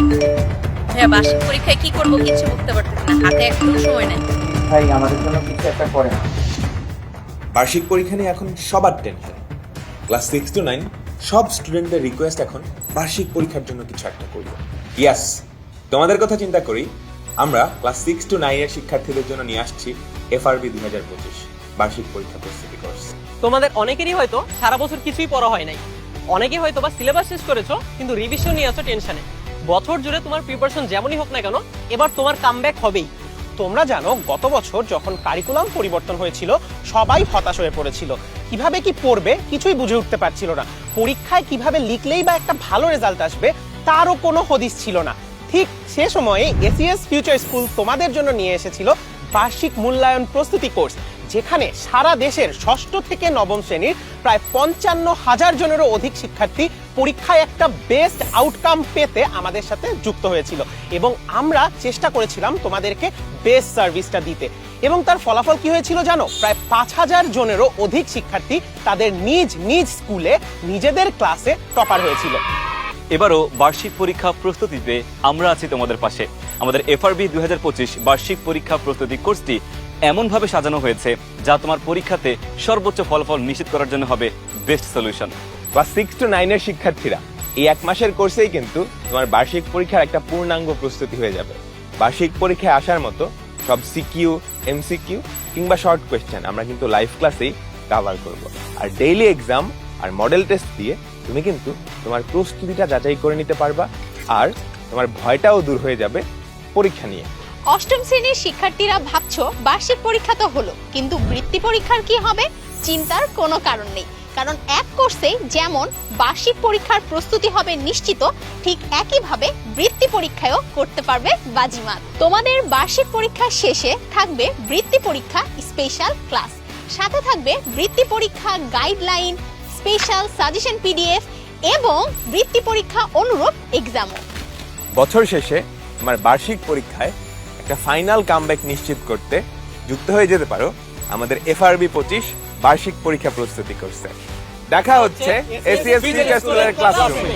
ভাইয়া বার্ষিক পরীক্ষায় কি করবো কিছু বুঝতে পারতেছি না, হাতে একটু সময় নেই। ভাই আমাদের জন্য কিছু একটা করেন। বার্ষিক পরীক্ষা নিয়ে এখন সবার টেনশন। ক্লাস 6 to 9 সব স্টুডেন্টদের রিকোয়েস্ট এখন বার্ষিক পরীক্ষার জন্য কিছু একটা করব। ইয়াস, তোমাদের কথা চিন্তা করি আমরা ক্লাস 6 to 9 এর শিক্ষার্থীদের জন্য নিয়ে আসছি এফআরবি 2025 বার্ষিক পরীক্ষা প্রস্তুতি কোর্স। তোমাদের অনেকেরই হয়তো সারা বছর কিছুই পড়া হয় নাই, অনেকে হয়তো বা সিলেবাস শেষ করেছো কিন্তু রিভিশন নিয়ে আছো টেনশনে। বছর জুড়ে তোমার প্রিপারেশন যেমনই হোক না কেন, এবার তোমার কামব্যাক হবেই। তোমরা জানো গত বছর যখন কারিকুলাম পরিবর্তন হয়েছিল সবাই হতাশ হয়ে পড়েছিল, কিভাবে কি পড়বে কিছুই বুঝে উঠতে পারছিল না। পরীক্ষায় কিভাবে লিখলেই বা একটা ভালো রেজাল্ট আসবে তারও কোনো হদিস ছিল না। ঠিক সে সময়ে এসিএস ফিউচার স্কুল তোমাদের জন্য নিয়ে এসেছিল বার্ষিক মূল্যায়ন প্রস্তুতি কোর্স, যেখানে সারা দেশের ষষ্ঠ থেকে নবম শ্রেণীর প্রায় 55,000 জনেরও অধিক শিক্ষার্থী পরীক্ষায় একটা বেস্ট আউটকাম পেতে আমাদের সাথে যুক্ত হয়েছিল এবং আমরা চেষ্টা করেছিলাম তোমাদেরকে বেস্ট সার্ভিসটা দিতে। এবং তার ফলাফল কি হয়েছিল জানো? প্রায় 5,000 জনেরও অধিক শিক্ষার্থী তাদের নিজ নিজ স্কুলে নিজেদের ক্লাসে টপার হয়েছিল। এবারও বার্ষিক পরীক্ষা প্রস্তুতিতে আমরা আছি তোমাদের পাশে। আমাদের এফআরবি 2025 বার্ষিক পরীক্ষা প্রস্তুতি কোর্সটি এমনভাবে সাজানো হয়েছে যা তোমার পরীক্ষাতে সর্বোচ্চ ফলাফল নিশ্চিত করার জন্য হবে বেস্ট সলিউশন। ক্লাস 6 to 9 এর শিক্ষার্থীরা এই এক মাসের কোর্সেই কিন্তু তোমার বার্ষিক পরীক্ষার একটা পূর্ণাঙ্গ প্রস্তুতি হয়ে যাবে। বার্ষিক পরীক্ষায় আসার মতো সব সিকিউ, এমসিকিউ কিংবা শর্ট কোয়েশ্চেন আমরা কিন্তু লাইভ ক্লাসেই কভার করব। আর ডেইলি এক্সাম আর মডেল টেস্ট দিয়ে তুমি কিন্তু তোমার প্রস্তুতিটা যাচাই করে নিতে পারবা, আর তোমার ভয়টাও দূর হয়ে যাবে পরীক্ষা নিয়ে। অষ্টম শ্রেণীর শিক্ষার্থীরা ভাবছো বার্ষিক পরীক্ষা তো হলো, কিন্তু বৃত্তি পরীক্ষার কি হবে? চিন্তার কোনো কারণ নেই, কারণ এক কোর্সে যেমন বার্ষিক পরীক্ষার প্রস্তুতি হবে নিশ্চিত, ঠিক একইভাবে বৃত্তি পরীক্ষায়ও করতে পারবে বাজিমাত। তোমাদের বার্ষিক পরীক্ষা শেষে থাকবে বৃত্তি পরীক্ষা স্পেশাল ক্লাস, সাথে থাকবে বৃত্তি পরীক্ষা গাইডলাইন, স্পেশাল সাজেশন পিডিএফ এবং বৃত্তি পরীক্ষা অনুরূপ এক্সামও। বছর শেষে তোমার বার্ষিক পরীক্ষায় একটা ফাইনাল কামব্যাক নিশ্চিত করতে যুক্ত হয়ে যেতে পারো আমাদের এফআরবি 25 বার্ষিক পরীক্ষা প্রস্তুতি কোর্সে। দেখা হচ্ছে এসিএস ফিউচার স্কুলের ক্লাসরুমে।